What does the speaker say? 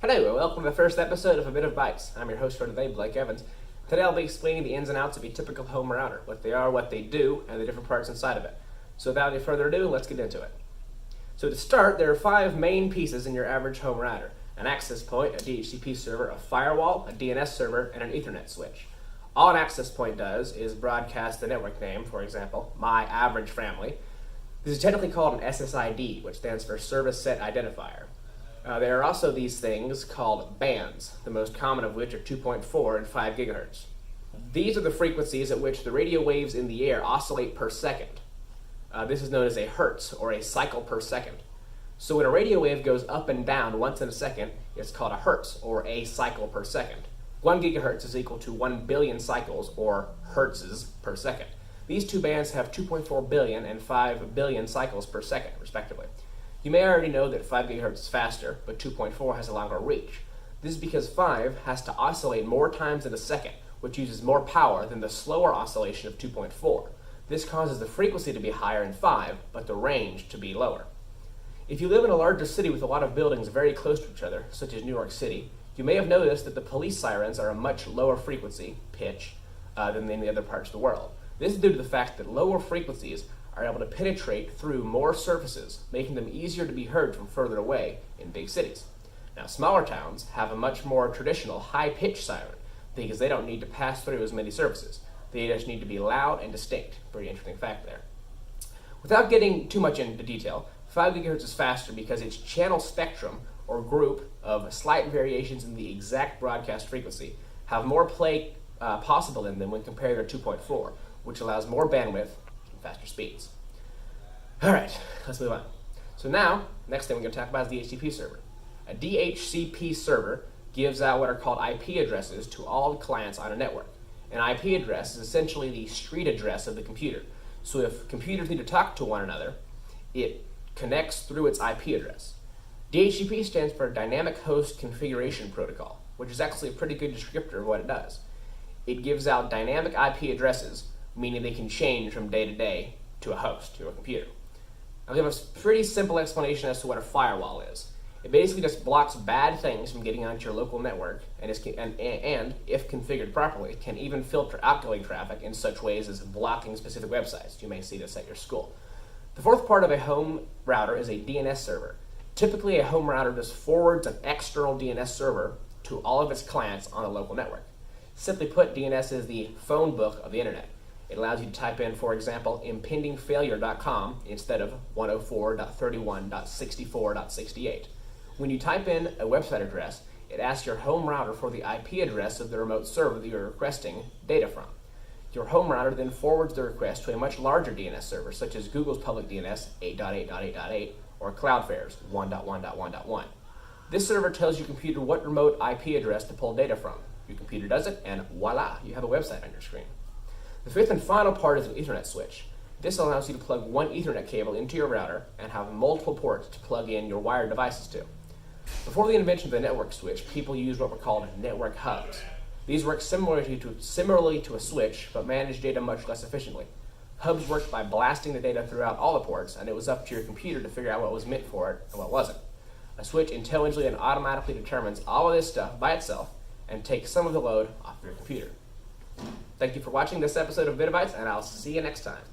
Hello, and welcome to the first episode of A Bit of Bytes. I'm your host for today, Blake Evans. Today I'll be explaining the ins and outs of a typical home router, what they are, what they do, and the different parts inside of it. So without any further ado, let's get into it. So to start, there are 5 main pieces in your average home router: an access point, a DHCP server, a firewall, a DNS server, and an Ethernet switch. All an access point does is broadcast the network name, for example, my average family. This is technically called an SSID, which stands for Service Set Identifier. There are also these things called bands, the most common of which are 2.4 and 5 gigahertz. These are the frequencies at which the radio waves in the air oscillate per second. This is known as a hertz, or a cycle per second. So when a radio wave goes up and down once in a second, it's called a hertz, or a cycle per second. 1 gigahertz is equal to 1 billion cycles, or hertzes, per second. These two bands have 2.4 billion and 5 billion cycles per second, respectively. You may already know that 5 gigahertz is faster, but 2.4 has a longer reach. This is because 5 has to oscillate more times in a second, which uses more power than the slower oscillation of 2.4. This causes the frequency to be higher in 5, but the range to be lower. If you live in a larger city with a lot of buildings very close to each other, such as New York City, you may have noticed that the police sirens are a much lower frequency, pitch, than in the other parts of the world. This is due to the fact that lower frequencies are able to penetrate through more surfaces, making them easier to be heard from further away in big cities. Now, smaller towns have a much more traditional high-pitched siren because they don't need to pass through as many surfaces. They just need to be loud and distinct. Pretty interesting fact there. Without getting too much into detail, 5 gigahertz is faster because its channel spectrum, or group of slight variations in the exact broadcast frequency, have more play possible in them when compared to 2.4, which allows more bandwidth faster speeds. Alright, let's move on. So now, next thing we're going to talk about is the DHCP server. A DHCP server gives out what are called IP addresses to all clients on a network. An IP address is essentially the street address of the computer. So if computers need to talk to one another, it connects through its IP address. DHCP stands for Dynamic Host Configuration Protocol, which is actually a pretty good descriptor of what it does. It gives out dynamic IP addresses, meaning they can change from day to day to a host, to a computer. I'll give a pretty simple explanation as to what a firewall is. It basically just blocks bad things from getting onto your local network, and if configured properly, can even filter outgoing traffic in such ways as blocking specific websites. You may see this at your school. The fourth part of a home router is a DNS server. Typically, a home router just forwards an external DNS server to all of its clients on the local network. Simply put, DNS is the phone book of the internet. It allows you to type in, for example, impendingfailure.com instead of 104.31.64.68. When you type in a website address, it asks your home router for the IP address of the remote server that you're requesting data from. Your home router then forwards the request to a much larger DNS server, such as Google's public DNS 8.8.8.8 or Cloudflare's 1.1.1.1. This server tells your computer what remote IP address to pull data from. Your computer does it, and voila, you have a website on your screen. The fifth and final part is an Ethernet switch. This allows you to plug one Ethernet cable into your router and have multiple ports to plug in your wired devices to. Before the invention of the network switch, people used what were called network hubs. These work similarly to a switch, but manage data much less efficiently. Hubs worked by blasting the data throughout all the ports, and it was up to your computer to figure out what was meant for it and what wasn't. A switch intelligently and automatically determines all of this stuff by itself and takes some of the load off your computer. Thank you for watching this episode of Bit of Bytes, and I'll see you next time.